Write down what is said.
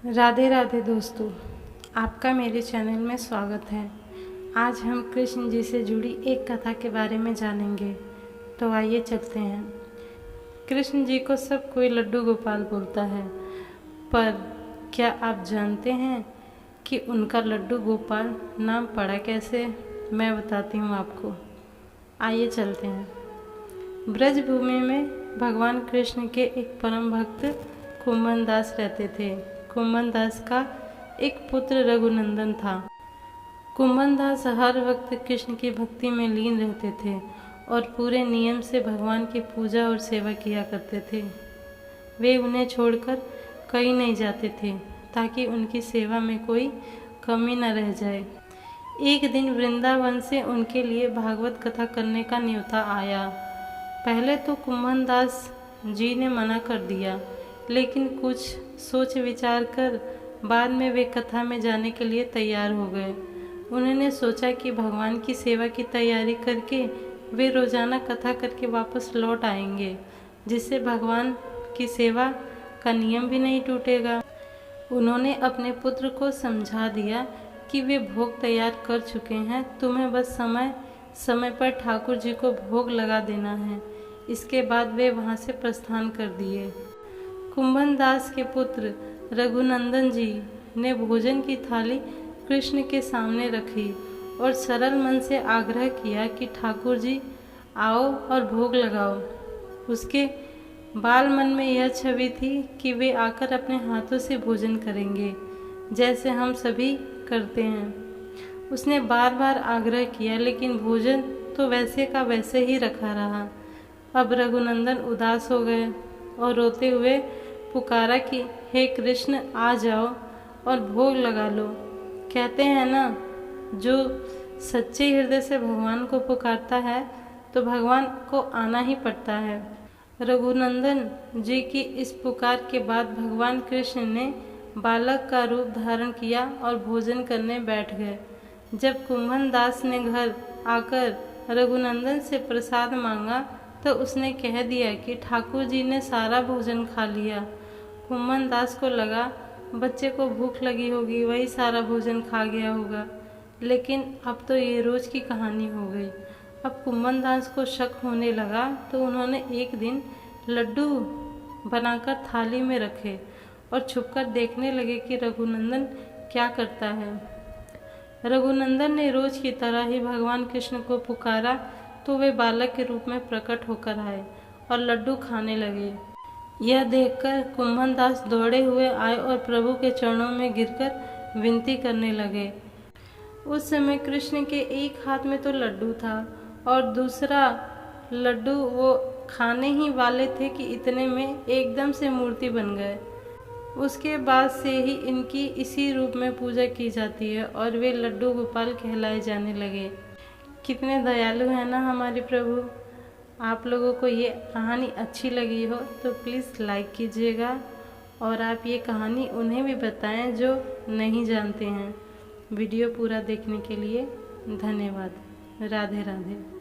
राधे राधे दोस्तों, आपका मेरे चैनल में स्वागत है। आज हम कृष्ण जी से जुड़ी एक कथा के बारे में जानेंगे। तो आइए चलते हैं। कृष्ण जी को सब कोई लड्डू गोपाल बोलता है, पर क्या आप जानते हैं कि उनका लड्डू गोपाल नाम पड़ा कैसे? मैं बताती हूँ आपको। आइए चलते हैं। ब्रज भूमि में भगवान कृष्ण के एक परम भक्त कुंभन दास रहते थे। कुंभन दास का एक पुत्र रघुनंदन था। कुंभन दास हर वक्त कृष्ण की भक्ति में लीन रहते थे और पूरे नियम से भगवान की पूजा और सेवा किया करते थे। वे उन्हें छोड़कर कहीं नहीं जाते थे ताकि उनकी सेवा में कोई कमी न रह जाए। एक दिन वृंदावन से उनके लिए भागवत कथा करने का न्योता आया। पहले तो कुंभन दास जी ने मना कर दिया, लेकिन कुछ सोच विचार कर बाद में वे कथा में जाने के लिए तैयार हो गए। उन्होंने सोचा कि भगवान की सेवा की तैयारी करके वे रोज़ाना कथा करके वापस लौट आएंगे, जिससे भगवान की सेवा का नियम भी नहीं टूटेगा। उन्होंने अपने पुत्र को समझा दिया कि वे भोग तैयार कर चुके हैं, तुम्हें बस समय समय पर ठाकुर जी को भोग लगा देना है। इसके बाद वे वहाँ से प्रस्थान कर दिए। कुंभन दास के पुत्र रघुनंदन जी ने भोजन की थाली कृष्ण के सामने रखी और सरल मन से आग्रह किया कि ठाकुर जी आओ और भोग लगाओ। उसके बाल मन में यह छवि थी कि वे आकर अपने हाथों से भोजन करेंगे, जैसे हम सभी करते हैं। उसने बार बार आग्रह किया, लेकिन भोजन तो वैसे का वैसे ही रखा रहा। अब रघुनंदन उदास हो गए और रोते हुए पुकारा कि हे कृष्ण, आ जाओ और भोग लगा लो। कहते हैं ना, जो सच्चे हृदय से भगवान को पुकारता है तो भगवान को आना ही पड़ता है। रघुनंदन जी की इस पुकार के बाद भगवान कृष्ण ने बालक का रूप धारण किया और भोजन करने बैठ गए। जब कुंभन दास ने घर आकर रघुनंदन से प्रसाद मांगा तो उसने कह दिया कि ठाकुर जी ने सारा भोजन खा लिया। कुंभन दास को लगा बच्चे को भूख लगी होगी, वही सारा भोजन खा गया होगा, लेकिन अब तो ये रोज की कहानी हो गई। अब कुंभन दास को शक होने लगा, तो उन्होंने एक दिन लड्डू बनाकर थाली में रखे और छुपकर देखने लगे कि रघुनंदन क्या करता है। रघुनंदन ने रोज की तरह ही भगवान कृष्ण को पुकारा तो वे बालक के रूप में प्रकट होकर आए और लड्डू खाने लगे। यह देखकर कुंभन दास दौड़े हुए आए और प्रभु के चरणों में गिरकर विनती करने लगे। उस समय कृष्ण के एक हाथ में तो लड्डू था और दूसरा लड्डू वो खाने ही वाले थे कि इतने में एकदम से मूर्ति बन गए। उसके बाद से ही इनकी इसी रूप में पूजा की जाती है और वे लड्डू गोपाल कहलाए जाने लगे। कितने दयालु हैं ना हमारे प्रभु। आप लोगों को ये कहानी अच्छी लगी हो तो प्लीज़ लाइक कीजिएगा और आप ये कहानी उन्हें भी बताएं जो नहीं जानते हैं। वीडियो पूरा देखने के लिए धन्यवाद। राधे राधे।